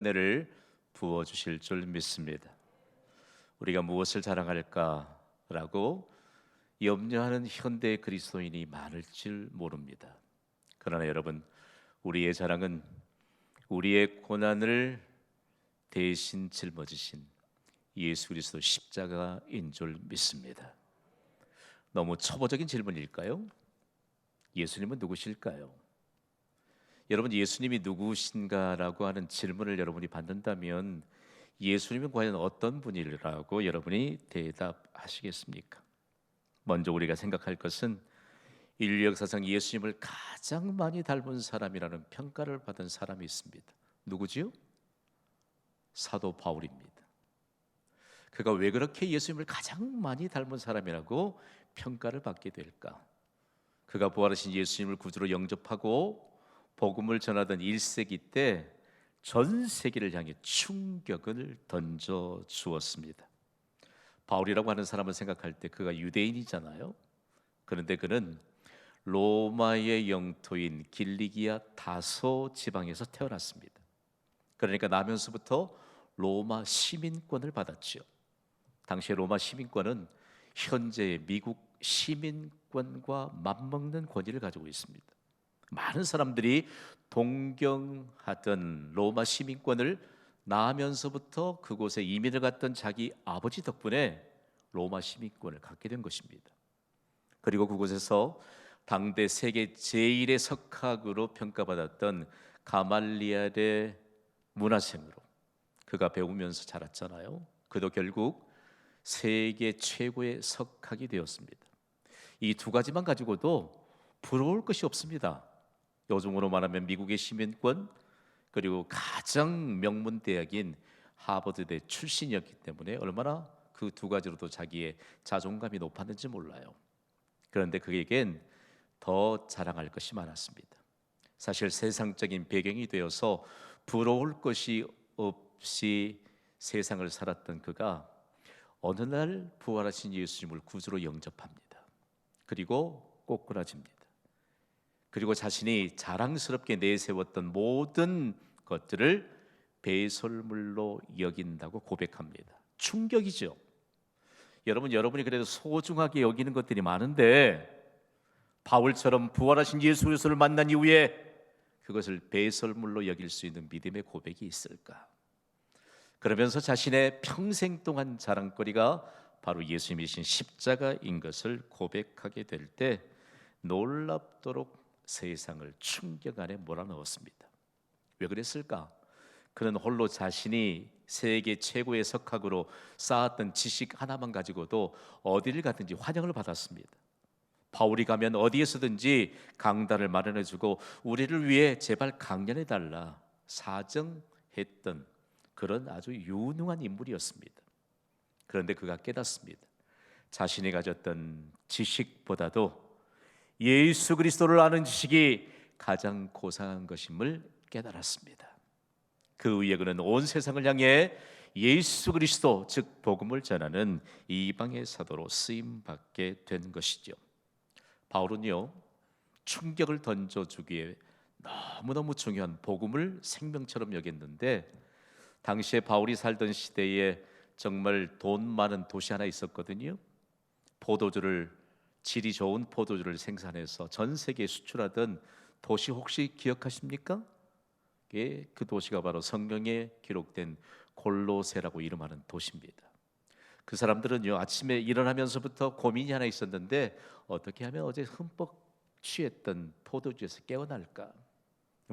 은혜를 부어 주실 줄 믿습니다. 우리가 무엇을 자랑할까라고 염려하는 현대 그리스도인이 많을 줄 모릅니다. 그러나 여러분, 우리의 자랑은 우리의 고난을 대신 짊어지신 예수 그리스도 십자가인 줄 믿습니다. 너무 초보적인 질문일까요? 예수님은 누구실까요? 여러분, 예수님이 누구신가라고 하는 질문을 여러분이 받는다면 예수님은 과연 어떤 분이라고 여러분이 대답하시겠습니까? 먼저 우리가 생각할 것은 인류 역사상 예수님을 가장 많이 닮은 사람이라는 평가를 받은 사람이 있습니다. 누구지요? 사도 바울입니다. 그가 왜 그렇게 예수님을 가장 많이 닮은 사람이라고 평가를 받게 될까? 그가 부활하신 예수님을 구주로 영접하고 복음을 전하던 1세기 때 전 세계를 향해 충격을 던져 주었습니다. 바울이라고 하는 사람을 생각할 때 그가 유대인이잖아요. 그런데 그는 로마의 영토인 길리기아 다소 지방에서 태어났습니다. 그러니까 나면서부터 로마 시민권을 받았죠. 당시의 로마 시민권은 현재의 미국 시민권과 맞먹는 권위를 가지고 있습니다. 많은 사람들이 동경하던 로마 시민권을 나면서부터 그곳에 이민을 갔던 자기 아버지 덕분에 로마 시민권을 갖게 된 것입니다. 그리고 그곳에서 당대 세계 제1의 석학으로 평가받았던 가말리엘의 문화생으로 그가 배우면서 자랐잖아요. 그도 결국 세계 최고의 석학이 되었습니다. 이 두 가지만 가지고도 부러울 것이 없습니다. 요즘으로 말하면 미국의 시민권, 그리고 가장 명문 대학인 하버드대 출신이었기 때문에 얼마나 그 두 가지로도 자기의 자존감이 높았는지 몰라요. 그런데 그에겐 더 자랑할 것이 많았습니다. 사실 세상적인 배경이 되어서 부러울 것이 없이 세상을 살았던 그가 어느 날 부활하신 예수님을 구주로 영접합니다. 그리고 꼬꾸라집니다. 그리고 자신이 자랑스럽게 내세웠던 모든 것들을 배설물로 여긴다고 고백합니다. 충격이죠. 여러분이 그래도 소중하게 여기는 것들이 많은데 바울처럼 부활하신 예수 그리스도를 만난 이후에 그것을 배설물로 여길 수 있는 믿음의 고백이 있을까? 그러면서 자신의 평생 동안 자랑거리가 바로 예수님이신 십자가인 것을 고백하게 될 때 놀랍도록 세상을 충격 안에 몰아넣었습니다. 왜 그랬을까? 그는 홀로 자신이 세계 최고의 석학으로 쌓았던 지식 하나만 가지고도 어디를 가든지 환영을 받았습니다. 바울이 가면 어디에서든지 강단을 마련해주고 우리를 위해 제발 강연해달라 사정했던 그런 아주 유능한 인물이었습니다. 그런데 그가 깨닫습니다. 자신이 가졌던 지식보다도 예수 그리스도를 아는 지식이 가장 고상한 것임을 깨달았습니다. 그 후에 그는 온 세상을 향해 예수 그리스도 즉 복음을 전하는 이방의 사도로 쓰임 받게 된 것이죠. 바울은요, 충격을 던져주기에 너무너무 중요한 복음을 생명처럼 여겼는데 당시에 바울이 살던 시대에 정말 돈 많은 도시 하나 있었거든요. 질이 좋은 포도주를 생산해서 전 세계에 수출하던 도시 혹시 기억하십니까? 그 도시가 바로 성경에 기록된 골로새라고 이름하는 도시입니다. 그 사람들은요, 아침에 일어나면서부터 고민이 하나 있었는데 어떻게 하면 어제 흠뻑 취했던 포도주에서 깨어날까?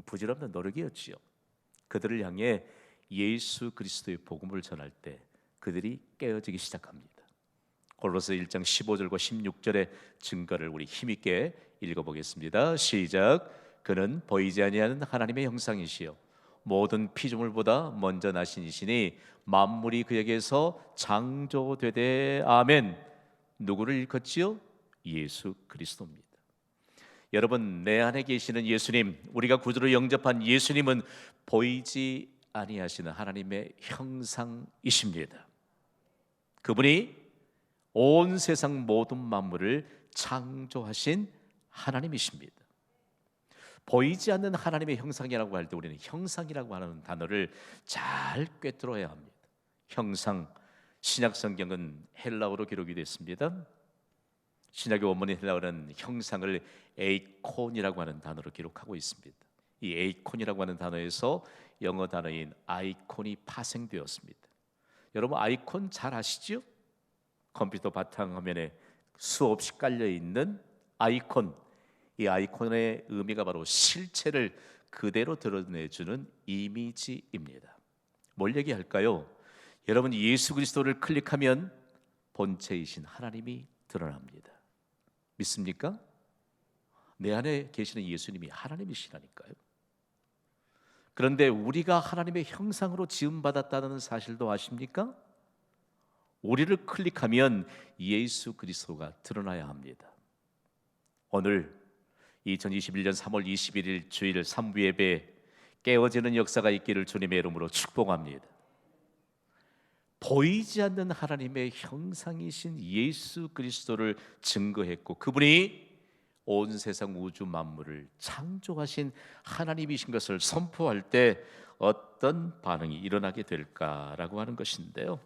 부질없는 노력이었지요. 그들을 향해 예수 그리스도의 복음을 전할 때 그들이 깨어지기 시작합니다. 골로새 1장 15절과 16절의 증거를 우리 힘있게 읽어보겠습니다. 시작. 그는 보이지 아니하는 하나님의 형상이시요 모든 피조물보다 먼저 나신 이시니 만물이 그에게서 창조되되 아멘. 누구를 일컫지요? 예수 그리스도입니다. 여러분, 내 안에 계시는 예수님, 우리가 구주로 영접한 예수님은 보이지 아니하시는 하나님의 형상이십니다. 그분이 온 세상 모든 만물을 창조하신 하나님이십니다. 보이지 않는 하나님의 형상이라고 할 때 우리는 형상이라고 하는 단어를 잘 꿰뚫어야 합니다. 형상, 신약 성경은 헬라어로 기록이 됐습니다. 신약의 원문인 헬라어는 형상을 에이콘이라고 하는 단어로 기록하고 있습니다. 이 에이콘이라고 하는 단어에서 영어 단어인 아이콘이 파생되었습니다. 여러분 아이콘 잘 아시죠? 컴퓨터 바탕화면에 수없이 깔려 있는 아이콘. 이 아이콘의 의미가 바로 실체를 그대로 드러내주는 이미지입니다. 뭘 얘기할까요? 여러분 예수 그리스도를 클릭하면 본체이신 하나님이 드러납니다. 믿습니까? 내 안에 계시는 예수님이 하나님이시라니까요. 그런데 우리가 하나님의 형상으로 지음받았다는 사실도 아십니까? 우리를 클릭하면 예수 그리스도가 드러나야 합니다. 오늘 2021년 3월 21일 주일 3부 예배 깨어지는 역사가 있기를 주님의 이름으로 축복합니다. 보이지 않는 하나님의 형상이신 예수 그리스도를 증거했고 그분이 온 세상 우주 만물을 창조하신 하나님이신 것을 선포할 때 어떤 반응이 일어나게 될까라고 하는 것인데요.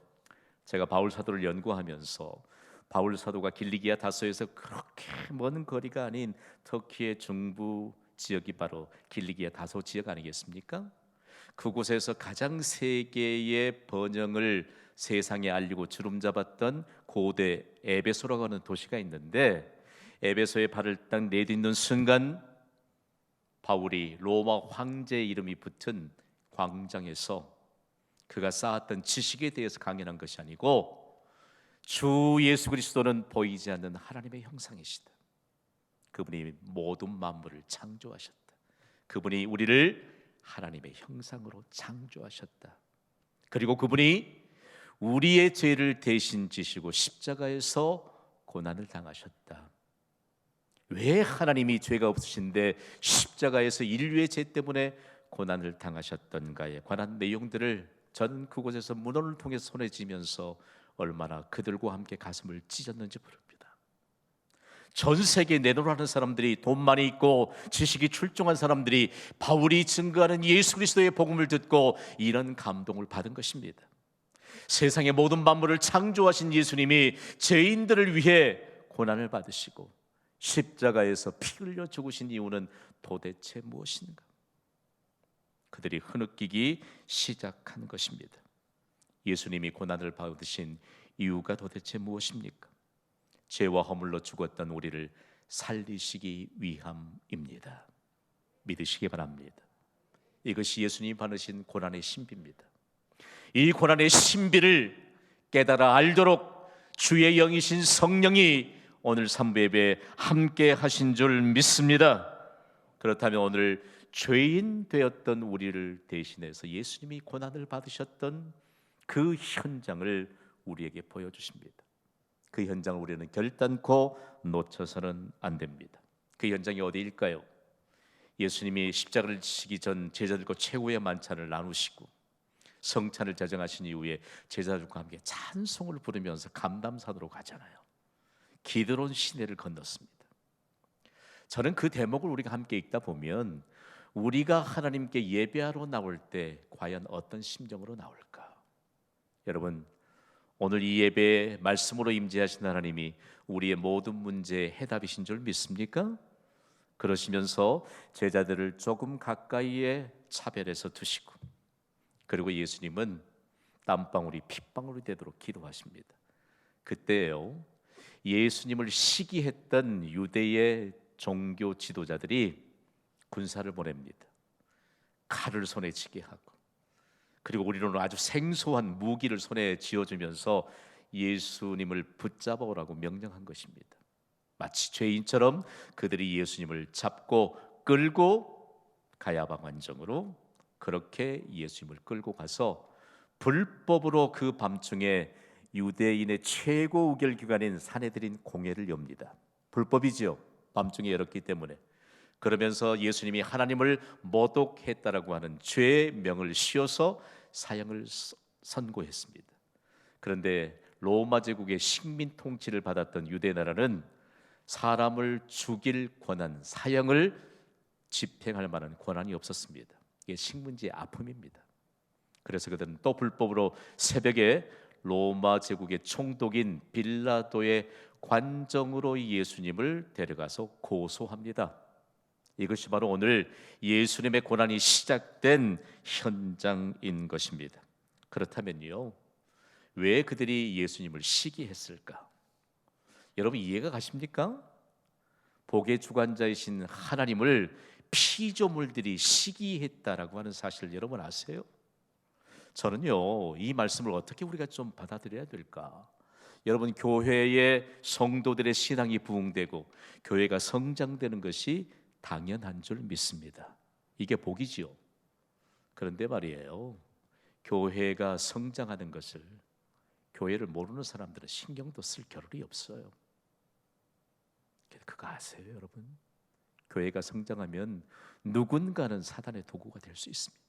제가 바울 사도를 연구하면서 바울 사도가 길리기아 다소에서 그렇게 먼 거리가 아닌 터키의 중부 지역이 바로 길리기아 다소 지역 아니겠습니까? 그곳에서 가장 세계의 번영을 세상에 알리고 주름잡았던 고대 에베소라고 하는 도시가 있는데 에베소에 발을 딱 내딛는 순간 바울이 로마 황제의 이름이 붙은 광장에서 그가 쌓았던 지식에 대해서 강연한 것이 아니고 주 예수 그리스도는 보이지 않는 하나님의 형상이시다. 그분이 모든 만물을 창조하셨다. 그분이 우리를 하나님의 형상으로 창조하셨다. 그리고 그분이 우리의 죄를 대신 지시고 십자가에서 고난을 당하셨다. 왜 하나님이 죄가 없으신데 십자가에서 인류의 죄 때문에 고난을 당하셨던가에 관한 내용들을 저는 그곳에서 문헌을 통해 손에 쥐면서 얼마나 그들과 함께 가슴을 찢었는지 모릅니다. 전 세계에 내노라는 사람들이 돈 많이 있고 지식이 출중한 사람들이 바울이 증거하는 예수 그리스도의 복음을 듣고 이런 감동을 받은 것입니다. 세상의 모든 만물을 창조하신 예수님이 죄인들을 위해 고난을 받으시고 십자가에서 피 흘려 죽으신 이유는 도대체 무엇인가? 그들이 흐느끼기 시작한 것입니다. 예수님이 고난을 받으신 이유가 도대체 무엇입니까? 죄와 허물로 죽었던 우리를 살리시기 위함입니다. 믿으시기 바랍니다. 이것이 예수님이 받으신 고난의 신비입니다. 이 고난의 신비를 깨달아 알도록 주의 영이신 성령이 오늘 3부 예배에 함께 하신 줄 믿습니다. 그렇다면 오늘 죄인 되었던 우리를 대신해서 예수님이 고난을 받으셨던 그 현장을 우리에게 보여주십니다. 그 현장을 우리는 결단코 놓쳐서는 안 됩니다. 그 현장이 어디일까요? 예수님이 십자가를 지시기 전 제자들과 최후의 만찬을 나누시고 성찬을 제정하신 이후에 제자들과 함께 찬송을 부르면서 감람산으로 가잖아요. 기드론 시내를 건넜습니다. 저는 그 대목을 우리가 함께 읽다 보면 우리가 하나님께 예배하러 나올 때 과연 어떤 심정으로 나올까? 여러분, 오늘 이 예배에 말씀으로 임재하신 하나님이 우리의 모든 문제의 해답이신 줄 믿습니까? 그러시면서 제자들을 조금 가까이에 차별해서 두시고 그리고 예수님은 땀방울이 핏방울이 되도록 기도하십니다. 그때요, 예수님을 시기했던 유대의 종교 지도자들이 군사를 보냅니다. 칼을 손에 쥐게 하고 그리고 우리로는 아주 생소한 무기를 손에 쥐어주면서 예수님을 붙잡아 오라고 명령한 것입니다. 마치 죄인처럼 그들이 예수님을 잡고 끌고 가야방 관정으로 그렇게 예수님을 끌고 가서 불법으로 그 밤중에 유대인의 최고 우결기관인 산헤드린 공회를 엽니다. 불법이지요. 밤중에 열었기 때문에. 그러면서 예수님이 하나님을 모독했다라고 하는 죄의 명을 씌워서 사형을 선고했습니다. 그런데 로마 제국의 식민 통치를 받았던 유대 나라는 사람을 죽일 권한, 사형을 집행할 만한 권한이 없었습니다. 이게 식문지의 아픔입니다. 그래서 그들은 또 불법으로 새벽에 로마 제국의 총독인 빌라도의 관정으로 예수님을 데려가서 고소합니다. 이것이 바로 오늘 예수님의 고난이 시작된 현장인 것입니다. 그렇다면요, 왜 그들이 예수님을 시기했을까? 여러분 이해가 가십니까? 복의 주관자이신 하나님을 피조물들이 시기했다라고 하는 사실을 여러분 아세요? 저는요, 이 말씀을 어떻게 우리가 좀 받아들여야 될까? 여러분, 교회의 성도들의 신앙이 부흥되고 교회가 성장되는 것이 당연한 줄 믿습니다. 이게 복이지요. 그런데 말이에요, 교회가 성장하는 것을 교회를 모르는 사람들은 신경도 쓸 겨를이 없어요. 그거 아세요, 여러분? 교회가 성장하면 누군가는 사단의 도구가 될 수 있습니다.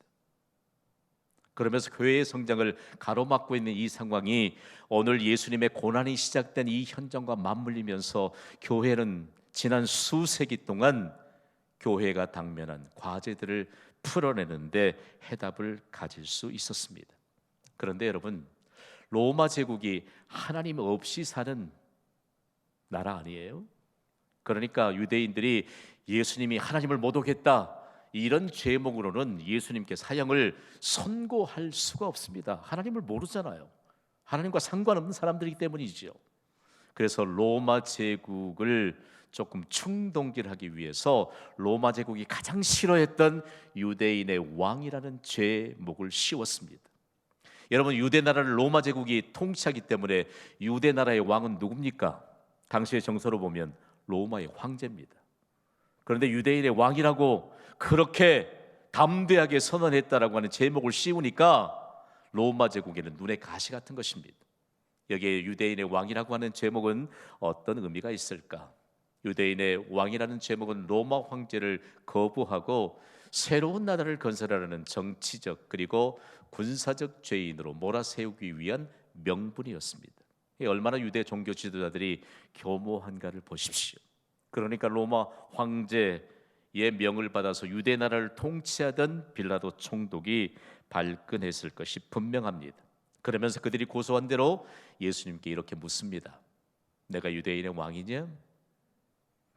그러면서 교회의 성장을 가로막고 있는 이 상황이 오늘 예수님의 고난이 시작된 이 현장과 맞물리면서 교회는 지난 수세기 동안 교회가 당면한 과제들을 풀어내는데 해답을 가질 수 있었습니다. 그런데 여러분, 로마 제국이 하나님 없이 사는 나라 아니에요? 그러니까 유대인들이 예수님이 하나님을 모독했다, 이런 제목으로는 예수님께 사형을 선고할 수가 없습니다. 하나님을 모르잖아요. 하나님과 상관없는 사람들이기 때문이지요. 그래서 로마 제국을 조금 충동질하기 위해서 로마 제국이 가장 싫어했던 유대인의 왕이라는 제목을 씌웠습니다. 여러분, 유대 나라를 로마 제국이 통치하기 때문에 유대 나라의 왕은 누굽니까? 당시의 정서로 보면 로마의 황제입니다. 그런데 유대인의 왕이라고 그렇게 담대하게 선언했다라고 하는 제목을 씌우니까 로마 제국에는 눈의 가시 같은 것입니다. 여기에 유대인의 왕이라고 하는 제목은 어떤 의미가 있을까? 유대인의 왕이라는 제목은 로마 황제를 거부하고 새로운 나라를 건설하려는 정치적 그리고 군사적 죄인으로 몰아세우기 위한 명분이었습니다. 얼마나 유대 종교 지도자들이 교모한가를 보십시오. 그러니까 로마 황제의 명을 받아서 유대 나라를 통치하던 빌라도 총독이 발끈했을 것이 분명합니다. 그러면서 그들이 고소한 대로 예수님께 이렇게 묻습니다. 내가 유대인의 왕이냐?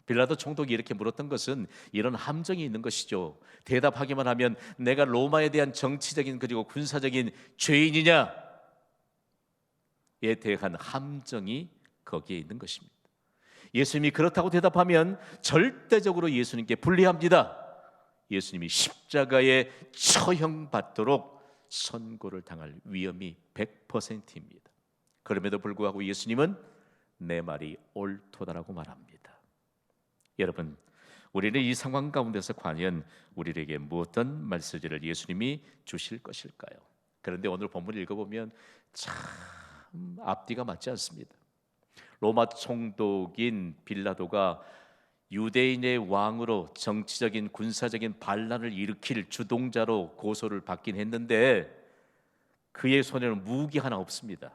빌라도 총독이 이렇게 물었던 것은 이런 함정이 있는 것이죠. 대답하기만 하면 내가 로마에 대한 정치적인 그리고 군사적인 죄인이냐에 대한 함정이 거기에 있는 것입니다. 예수님이 그렇다고 대답하면 절대적으로 예수님께 불리합니다. 예수님이 십자가에 처형받도록 선고를 당할 위험이 100%입니다. 그럼에도 불구하고 예수님은 내 말이 옳도다라고 말합니다. 여러분, 우리는 이 상황 가운데서 과연 우리에게 무엇떤 메시지를 예수님이 주실 것일까요? 그런데 오늘 본문을 읽어보면 참 앞뒤가 맞지 않습니다. 로마 총독인 빌라도가 유대인의 왕으로 정치적인 군사적인 반란을 일으킬 주동자로 고소를 받긴 했는데 그의 손에는 무기 하나 없습니다.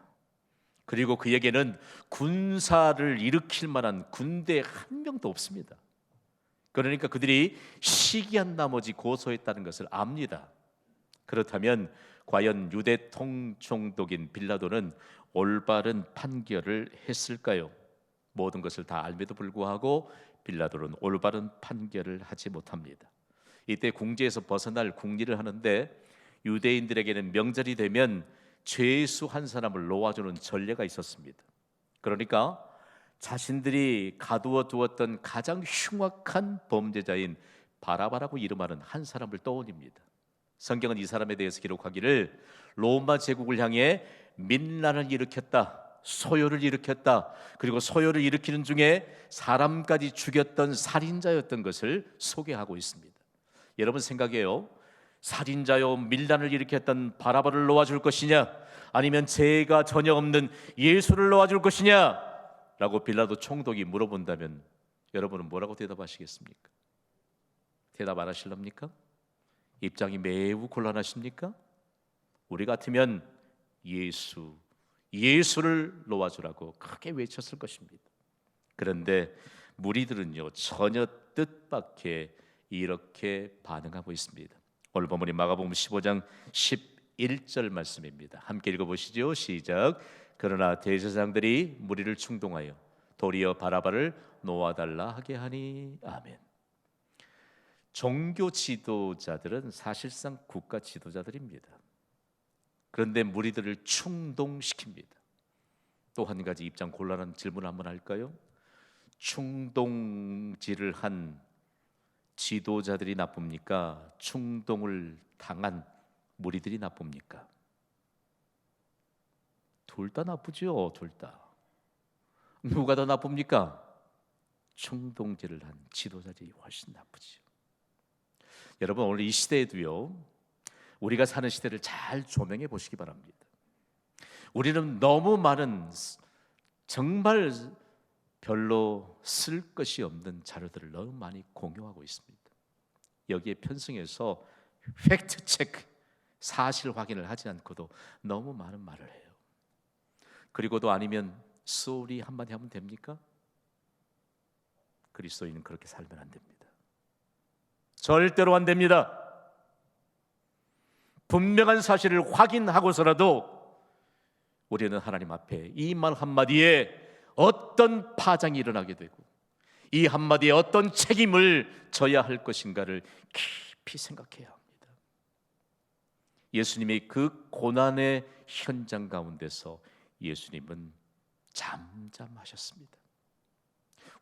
그리고 그에게는 군사를 일으킬 만한 군대 한 명도 없습니다. 그러니까 그들이 시기한 나머지 고소했다는 것을 압니다. 그렇다면 과연 유대 총독인 빌라도는 올바른 판결을 했을까요? 모든 것을 다 알면도 불구하고 빌라도는 올바른 판결을 하지 못합니다. 이때 궁지에서 벗어날 궁리를 하는데 유대인들에게는 명절이 되면 죄수 한 사람을 놓아주는 전례가 있었습니다. 그러니까 자신들이 가두어 두었던 가장 흉악한 범죄자인 바라바라고 이름하는 한 사람을 떠올립니다. 성경은 이 사람에 대해서 기록하기를 로마 제국을 향해 민란을 일으켰다, 소요를 일으켰다, 그리고 소요를 일으키는 중에 사람까지 죽였던 살인자였던 것을 소개하고 있습니다. 여러분 생각해요. 살인자요 밀란을 일으켰던 바라바를 놓아줄 것이냐, 아니면 죄가 전혀 없는 예수를 놓아줄 것이냐 라고 빌라도 총독이 물어본다면 여러분은 뭐라고 대답하시겠습니까? 대답 안 하실랍니까? 입장이 매우 곤란하십니까? 우리 같으면 예수를 놓아주라고 크게 외쳤을 것입니다. 그런데 무리들은요 전혀 뜻밖의 이렇게 반응하고 있습니다. 오늘 본문이 마가복음 15장 11절 말씀입니다. 함께 읽어보시죠. 시작. 그러나 대제사장들이 무리를 충동하여 도리어 바라바를 놓아달라 하게 하니. 아멘. 종교 지도자들은 사실상 국가 지도자들입니다. 그런데 무리들을 충동시킵니다. 또 한 가지 입장 곤란한 질문 한번 할까요? 충동질을 한 지도자들이 나쁩니까? 충동을 당한 무리들이 나쁩니까? 둘 다 나쁘죠. 둘 다. 누가 더 나쁩니까? 충동질을 한 지도자들이 훨씬 나쁘죠. 여러분, 오늘 이 시대에도요, 우리가 사는 시대를 잘 조명해 보시기 바랍니다. 우리는 너무 많은, 정말 별로 쓸 것이 없는 자료들을 너무 많이 공유하고 있습니다. 여기에 편승해서 팩트 체크, 사실 확인을 하지 않고도 너무 많은 말을 해요. 그리고도 아니면 쏘리 한마디 하면 됩니까? 그리스도인은 그렇게 살면 안 됩니다. 절대로 안 됩니다. 분명한 사실을 확인하고서라도 우리는 하나님 앞에 이 말 한마디에 어떤 파장이 일어나게 되고 이 한마디에 어떤 책임을 져야 할 것인가를 깊이 생각해야 합니다. 예수님이 그 고난의 현장 가운데서 예수님은 잠잠하셨습니다.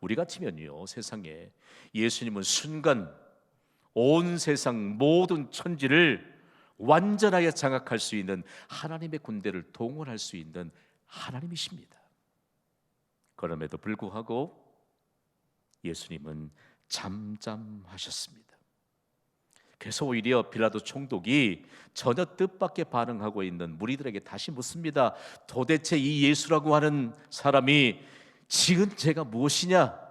우리 같으면요, 세상에 예수님은 순간 온 세상 모든 천지를 완전하게 장악할 수 있는 하나님의 군대를 동원할 수 있는 하나님이십니다. 그럼에도 불구하고 예수님은 잠잠하셨습니다. 그래서 오히려 빌라도 총독이 전혀 뜻밖의 반응하고 있는 무리들에게 다시 묻습니다. 도대체 이 예수라고 하는 사람이 지은 죄가 무엇이냐?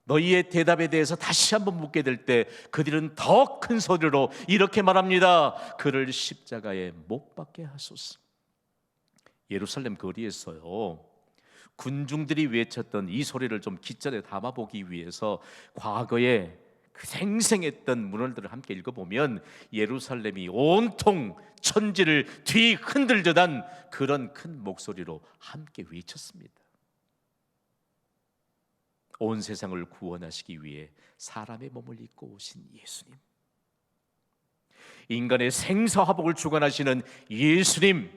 너희의 대답에 대해서 다시 한번 묻게 될 때 그들은 더 큰 소리로 이렇게 말합니다. 그를 십자가에 못 박게 하소서. 예루살렘 거리에서요, 군중들이 외쳤던 이 소리를 좀 기절에 담아보기 위해서 과거에 그 생생했던 문헌들을 함께 읽어보면 예루살렘이 온통 천지를 뒤흔들듯한 그런 큰 목소리로 함께 외쳤습니다. 온 세상을 구원하시기 위해 사람의 몸을 입고 오신 예수님, 인간의 생사화복을 주관하시는 예수님,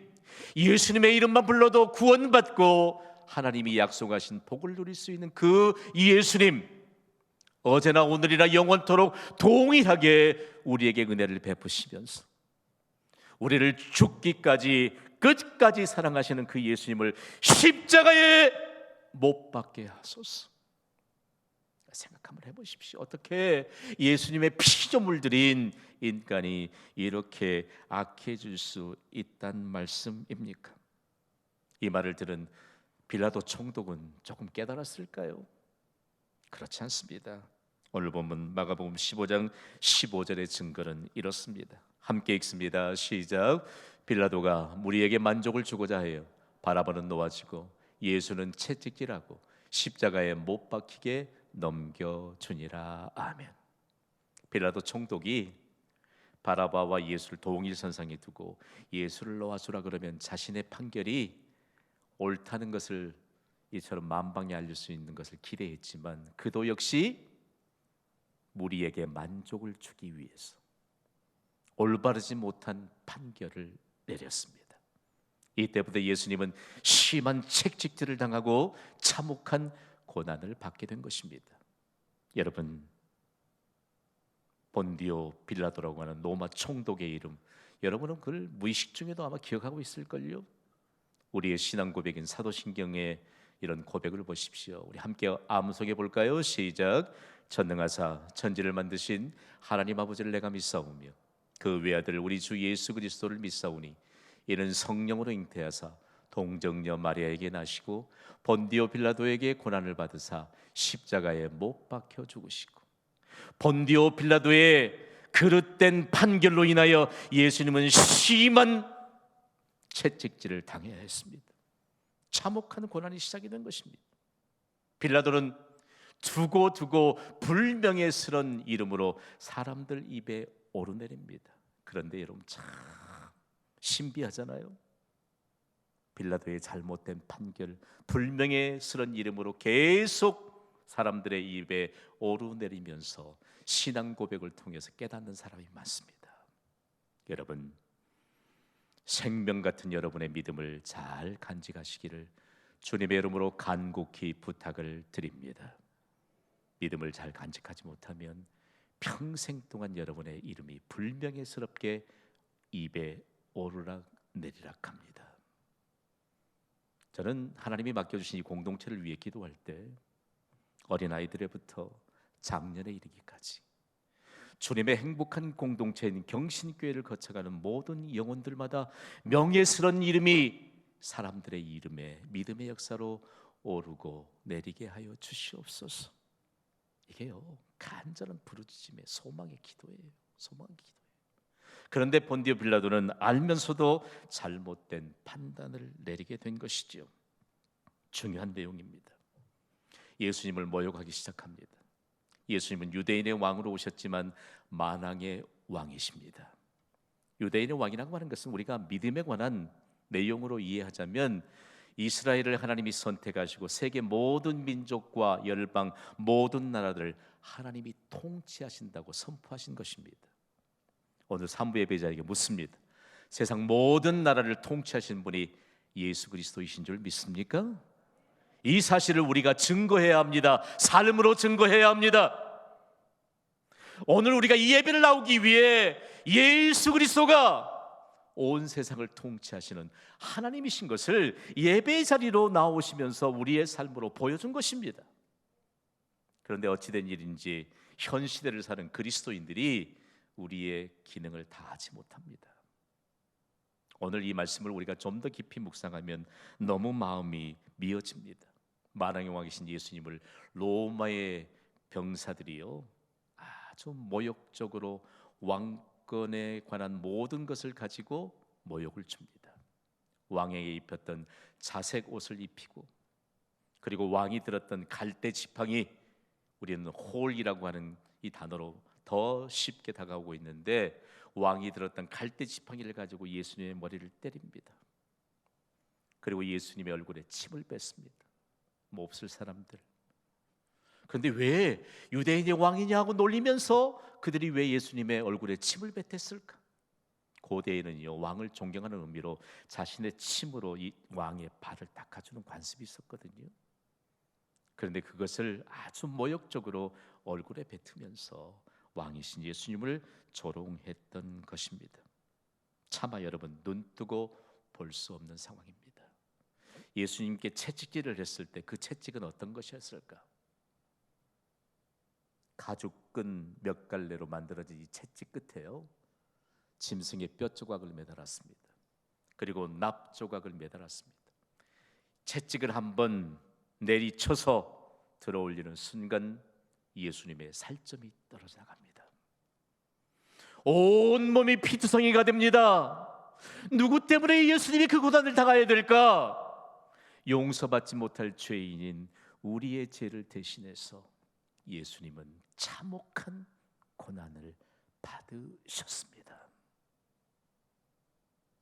예수님의 이름만 불러도 구원받고 하나님이 약속하신 복을 누릴 수 있는 그 예수님, 어제나 오늘이나 영원토록 동일하게 우리에게 은혜를 베푸시면서 우리를 죽기까지 끝까지 사랑하시는 그 예수님을 십자가에 못 박게 하소서. 생각 한번 해보십시오. 어떻게 예수님의 피조물 들인 인간이 이렇게 악해질 수 있단 말씀입니까? 이 말을 들은 빌라도 총독은 조금 깨달았을까요? 그렇지 않습니다. 오늘 본문 마가복음 15장 15절의 증거는 이렇습니다. 함께 읽습니다. 시작. 빌라도가 무리에게 만족을 주고자 해요 바라바는 놓아지고 예수는 채찍질하고 십자가에 못 박히게 넘겨주니라. 아멘. 빌라도 총독이 바라바와 예수를 동일선상에 두고 예수를 놓아주라 그러면 자신의 판결이 옳다는 것을 이처럼 만방에 알릴 수 있는 것을 기대했지만 그도 역시 무리에게 만족을 주기 위해서 올바르지 못한 판결을 내렸습니다. 이때부터 예수님은 심한 채찍질을 당하고 참혹한 고난을 받게 된 것입니다. 여러분, 본디오 빌라도라고 하는 로마 총독의 이름, 여러분은 그걸 무의식 중에도 아마 기억하고 있을걸요. 우리의 신앙 고백인 사도신경의 이런 고백을 보십시오. 우리 함께 암송해 볼까요? 시작. 전능하사 천지를 만드신 하나님 아버지를 내가 믿사오며 그 외아들 우리 주 예수 그리스도를 믿사오니 이는 성령으로 잉태하사 동정녀 마리아에게 나시고 본디오 빌라도에게 고난을 받으사 십자가에 못 박혀 죽으시고 본디오 빌라도의 그릇된 판결로 인하여 예수님은 심한 채찍질을 당해야 했습니다. 참혹한 고난이 시작이 된 것입니다. 빌라도는 두고 불명예스러운 이름으로 사람들 입에 오르내립니다. 그런데 여러분 참 신비하잖아요. 빌라도의 잘못된 판결, 불명예스러운 이름으로 계속 사람들의 입에 오르내리면서 신앙 고백을 통해서 깨닫는 사람이 많습니다. 여러분, 생명 같은 여러분의 믿음을 잘 간직하시기를 주님의 이름으로 간곡히 부탁을 드립니다. 믿음을 잘 간직하지 못하면 평생 동안 여러분의 이름이 불명예스럽게 입에 오르락 내리락 합니다. 저는 하나님이 맡겨주신 이 공동체를 위해 기도할 때 어린아이들부터 장년에 이르기까지 주님의 행복한 공동체인 경신교회를 거쳐가는 모든 영혼들마다 명예스러운 이름이 사람들의 이름에 믿음의 역사로 오르고 내리게 하여 주시옵소서. 이게요 간절한 부르짖음의 소망의 기도예요. 소망의 기도예요. 그런데 본디오 빌라도는 알면서도 잘못된 판단을 내리게 된 것이지요. 중요한 내용입니다. 예수님을 모욕하기 시작합니다. 예수님은 유대인의 왕으로 오셨지만 만왕의 왕이십니다. 유대인의 왕이라고 하는 것은 우리가 믿음에 관한 내용으로 이해하자면 이스라엘을 하나님이 선택하시고 세계 모든 민족과 열방 모든 나라들을 하나님이 통치하신다고 선포하신 것입니다. 오늘 산부 예배자에게 묻습니다. 세상 모든 나라를 통치하신 분이 예수 그리스도이신 줄 믿습니까? 이 사실을 우리가 증거해야 합니다. 삶으로 증거해야 합니다. 오늘 우리가 이 예배를 나오기 위해 예수 그리스도가 온 세상을 통치하시는 하나님이신 것을 예배 자리로 나오시면서 우리의 삶으로 보여준 것입니다. 그런데 어찌된 일인지 현 시대를 사는 그리스도인들이 우리의 기능을 다하지 못합니다. 오늘 이 말씀을 우리가 좀 더 깊이 묵상하면 너무 마음이 미어집니다. 만왕의 왕이신 예수님을 로마의 병사들이요 아주 모욕적으로 왕권에 관한 모든 것을 가지고 모욕을 줍니다. 왕에게 입혔던 자색 옷을 입히고 그리고 왕이 들었던 갈대 지팡이, 우리는 홀이라고 하는 이 단어로 더 쉽게 다가오고 있는데, 왕이 들었던 갈대 지팡이를 가지고 예수님의 머리를 때립니다. 그리고 예수님의 얼굴에 침을 뱉습니다. 몹쓸 사람들. 그런데 왜 유대인의 왕이냐고 놀리면서 그들이 왜 예수님의 얼굴에 침을 뱉었을까? 고대에는요 왕을 존경하는 의미로 자신의 침으로 이 왕의 발을 닦아주는 관습이 있었거든요. 그런데 그것을 아주 모욕적으로 얼굴에 뱉으면서 왕이신 예수님을 조롱했던 것입니다. 차마 여러분 눈뜨고 볼 수 없는 상황입니다. 예수님께 채찍질을 했을 때 그 채찍은 어떤 것이었을까? 가죽끈 몇 갈래로 만들어진 이 채찍 끝에요 짐승의 뼈 조각을 매달았습니다. 그리고 납 조각을 매달았습니다. 채찍을 한번 내리쳐서 들어올리는 순간 예수님의 살점이 떨어져 나갑니다. 온몸이 피투성이가 됩니다. 누구 때문에 예수님이 그 고난을 당해야 될까? 용서받지 못할 죄인인 우리의 죄를 대신해서 예수님은 참혹한 고난을 받으셨습니다.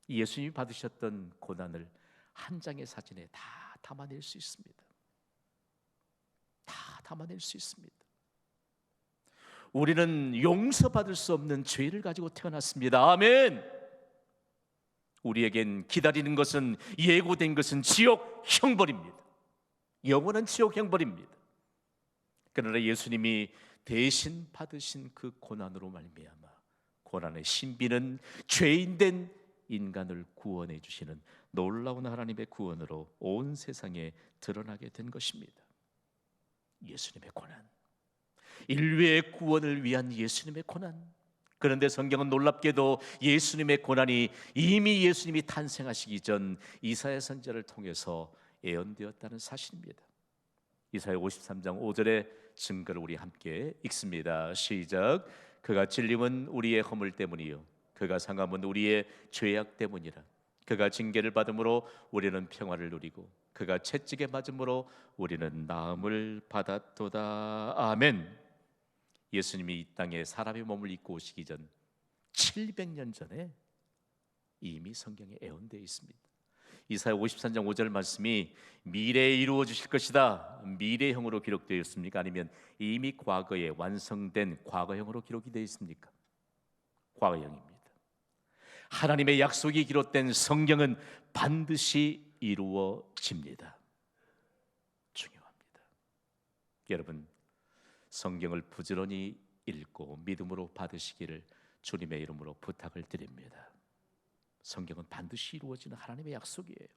예수님이 받으셨던 고난을 한 장의 사진에 다 담아낼 수 있습니다. 다 담아낼 수 있습니다. 우리는 용서받을 수 없는 죄를 가지고 태어났습니다. 아멘. 우리에겐 기다리는 것은, 예고된 것은 지옥 형벌입니다. 영원한 지옥 형벌입니다. 그러나 예수님이 대신 받으신 그 고난으로 말미암아 고난의 신비는 죄인된 인간을 구원해 주시는 놀라운 하나님의 구원으로 온 세상에 드러나게 된 것입니다. 예수님의 고난, 인류의 구원을 위한 예수님의 고난. 그런데 성경은 놀랍게도 예수님의 고난이 이미 예수님이 탄생하시기 전 이사야 선지자를 통해서 예언되었다는 사실입니다. 이사야 53장 5절의 증거를 우리 함께 읽습니다. 시작. 그가 찔림은 우리의 허물 때문이요 그가 상함은 우리의 죄악 때문이라. 그가 징계를 받음으로 우리는 평화를 누리고 그가 채찍에 맞음으로 우리는 나음을 받았도다. 아멘. 예수님이 이 땅에 사람의 몸을 입고 오시기 전 700년 전에 이미 성경에 예언되어 있습니다. 이사야 53장 5절 말씀이 미래에 이루어지실 것이다, 미래형으로 기록되어 있습니까? 아니면 이미 과거에 완성된 과거형으로 기록이 되어 있습니까? 과거형입니다. 하나님의 약속이 기록된 성경은 반드시 이루어집니다. 중요합니다. 여러분, 성경을 부지런히 읽고 믿음으로 받으시기를 주님의 이름으로 부탁을 드립니다. 성경은 반드시 이루어지는 하나님의 약속이에요.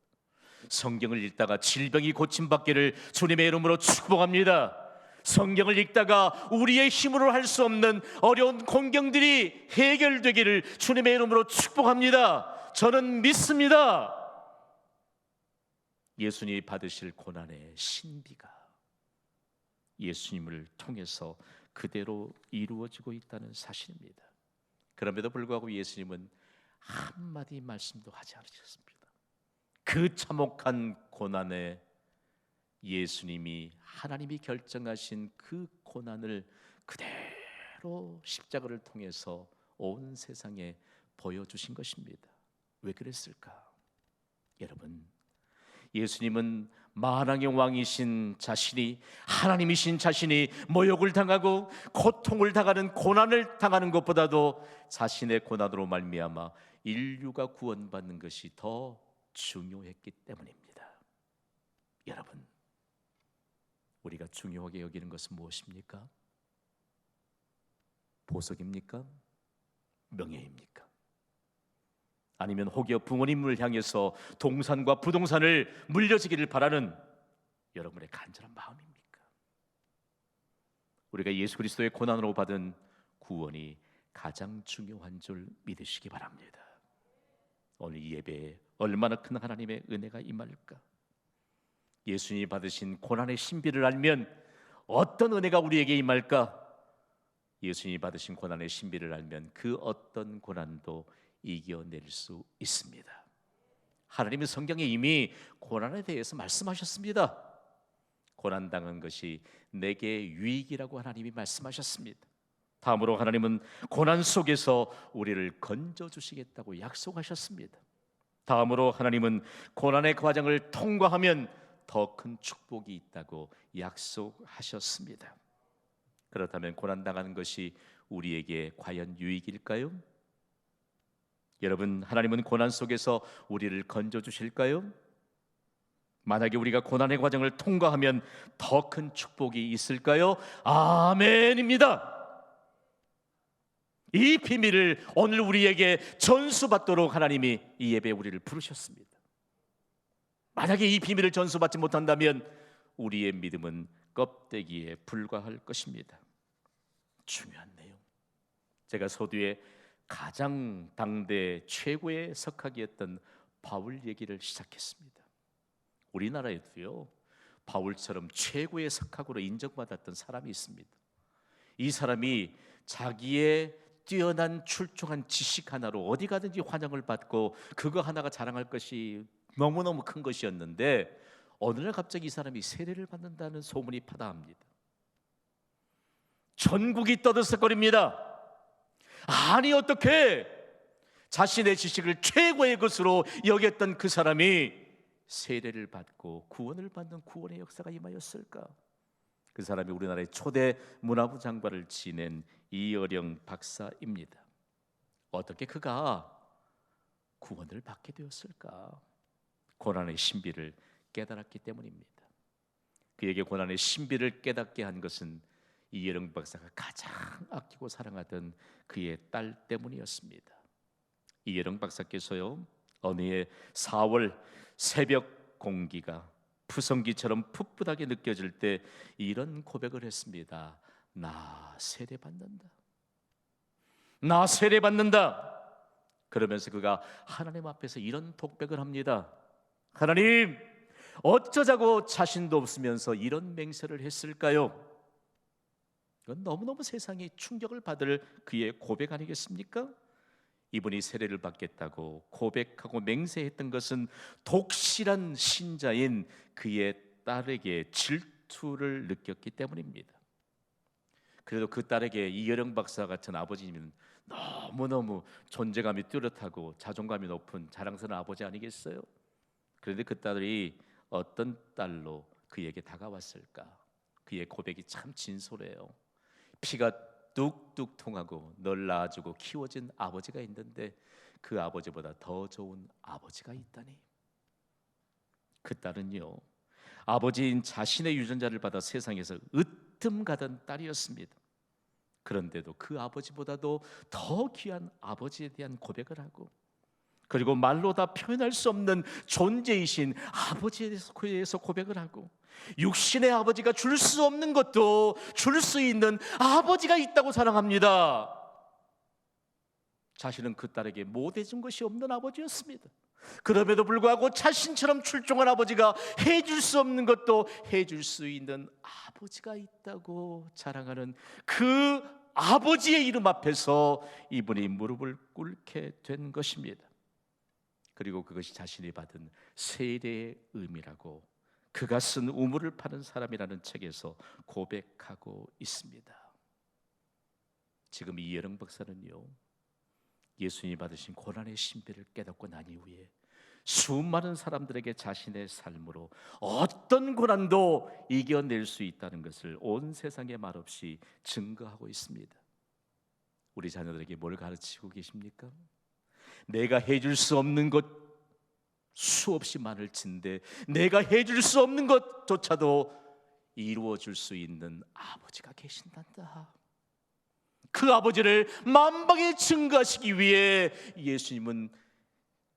성경을 읽다가 질병이 고침받기를 주님의 이름으로 축복합니다. 성경을 읽다가 우리의 힘으로 할 수 없는 어려운 공경들이 해결되기를 주님의 이름으로 축복합니다. 저는 믿습니다. 예수님이 받으실 고난의 신비가 예수님을 통해서 그대로 이루어지고 있다는 사실입니다. 그럼에도 불구하고 예수님은 한마디 말씀도 하지 않으셨습니다. 그 참혹한 고난에 예수님이 하나님이 결정하신 그 고난을 그대로 십자가를 통해서 온 세상에 보여주신 것입니다. 왜 그랬을까? 여러분, 예수님은 만왕의 왕이신 자신이, 하나님이신 자신이 모욕을 당하고 고통을 당하는, 고난을 당하는 것보다도 자신의 고난으로 말미암아 인류가 구원받는 것이 더 중요했기 때문입니다. 여러분, 우리가 중요하게 여기는 것은 무엇입니까? 보석입니까? 명예입니까? 아니면 혹여 부모님을 향해서 동산과 부동산을 물려주기를 바라는 여러분의 간절한 마음입니까? 우리가 예수 그리스도의 고난으로 받은 구원이 가장 중요한 줄 믿으시기 바랍니다. 오늘 이 예배에 얼마나 큰 하나님의 은혜가 임할까? 예수님이 받으신 고난의 신비를 알면 어떤 은혜가 우리에게 임할까? 예수님이 받으신 고난의 신비를 알면 그 어떤 고난도 이겨낼 수 있습니다. 하나님은 성경에 이미 고난에 대해서 말씀하셨습니다. 고난당한 것이 내게 유익이라고 하나님이 말씀하셨습니다. 다음으로 하나님은 고난 속에서 우리를 건져주시겠다고 약속하셨습니다. 다음으로 하나님은 고난의 과정을 통과하면 더 큰 축복이 있다고 약속하셨습니다. 그렇다면 고난당하는 것이 우리에게 과연 유익일까요? 여러분, 하나님은 고난 속에서 우리를 건져주실까요? 만약에 우리가 고난의 과정을 통과하면 더 큰 축복이 있을까요? 아멘입니다. 이 비밀을 오늘 우리에게 전수받도록 하나님이 이 예배에 우리를 부르셨습니다. 만약에 이 비밀을 전수받지 못한다면 우리의 믿음은 껍데기에 불과할 것입니다. 중요한 내용, 제가 서두에 가장 당대 최고의 석학이었던 바울 얘기를 시작했습니다. 우리나라에도요, 바울처럼 최고의 석학으로 인정받았던 사람이 있습니다. 이 사람이 자기의 뛰어난 출중한 지식 하나로 어디 가든지 환영을 받고 그거 하나가 자랑할 것이 너무너무 큰 것이었는데 어느 날 갑자기 이 사람이 세례를 받는다는 소문이 파다합니다. 전국이 떠들썩거립니다. 아니, 어떻게 자신의 지식을 최고의 것으로 여겼던 그 사람이 세례를 받고 구원을 받는 구원의 역사가 임하였을까? 그 사람이 우리나라의 초대 문화부 장관을 지낸 이어령 박사입니다. 어떻게 그가 구원을 받게 되었을까? 고난의 신비를 깨달았기 때문입니다. 그에게 고난의 신비를 깨닫게 한 것은 이어령 박사가 가장 아끼고 사랑하던 그의 딸 때문이었습니다. 이어령 박사께서요, 어느 해 4월 새벽 공기가 푸성기처럼 풋풋하게 느껴질 때 이런 고백을 했습니다. 나 세례받는다. 나 세례받는다. 그러면서 그가 하나님 앞에서 이런 독백을 합니다. 하나님, 어쩌자고 자신도 없으면서 이런 맹세를 했을까요? 이건 너무너무 세상이 충격을 받을 그의 고백 아니겠습니까? 이분이 세례를 받겠다고 고백하고 맹세했던 것은 독실한 신자인 그의 딸에게 질투를 느꼈기 때문입니다. 그래도 그 딸에게 이여령 박사 같은 아버지님은 너무너무 존재감이 뚜렷하고 자존감이 높은 자랑스러운 아버지 아니겠어요? 그런데 그 딸이 어떤 딸로 그에게 다가왔을까? 그의 고백이 참 진솔해요. 피가 뚝뚝 통하고 널 낳아주고 키워준 아버지가 있는데 그 아버지보다 더 좋은 아버지가 있다니. 그 딸은요, 아버지인 자신의 유전자를 받아 세상에서 으뜸가던 딸이었습니다. 그런데도 그 아버지보다도 더 귀한 아버지에 대한 고백을 하고, 그리고 말로 다 표현할 수 없는 존재이신 아버지에 대해서 고백을 하고, 육신의 아버지가 줄 수 없는 것도 줄 수 있는 아버지가 있다고 자랑합니다. 자신은 그 딸에게 못해준 것이 없는 아버지였습니다. 그럼에도 불구하고 자신처럼 출중한 아버지가 해줄 수 없는 것도 해줄 수 있는 아버지가 있다고 자랑하는 그 아버지의 이름 앞에서 이분이 무릎을 꿇게 된 것입니다. 그리고 그것이 자신이 받은 세례의 의미라고 그가 쓴 우물을 파는 사람이라는 책에서 고백하고 있습니다. 지금 이여령 박사는요, 예수님이 받으신 고난의 신비를 깨닫고 난 이후에 수많은 사람들에게 자신의 삶으로 어떤 고난도 이겨낼 수 있다는 것을 온 세상에 말없이 증거하고 있습니다. 우리 자녀들에게 뭘 가르치고 계십니까? 내가 해줄 수 없는 것 수없이 많을 텐데 내가 해줄 수 없는 것조차도 이루어줄 수 있는 아버지가 계신단다. 그 아버지를 만방에 증거하시기 위해 예수님은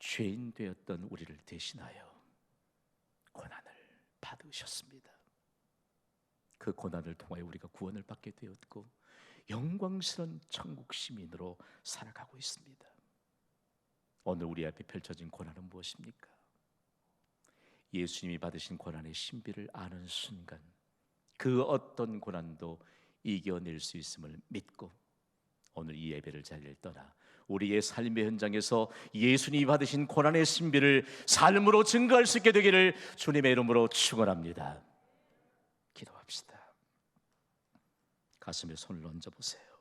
죄인 되었던 우리를 대신하여 고난을 받으셨습니다. 그 고난을 통하여 우리가 구원을 받게 되었고 영광스러운 천국 시민으로 살아가고 있습니다. 오늘 우리 앞에 펼쳐진 고난은 무엇입니까? 예수님이 받으신 고난의 신비를 아는 순간 그 어떤 고난도 이겨낼 수 있음을 믿고 오늘 이 예배를 자리를 떠나 우리의 삶의 현장에서 예수님이 받으신 고난의 신비를 삶으로 증거할 수 있게 되기를 주님의 이름으로 축원합니다. 기도합시다. 가슴에 손을 얹어보세요.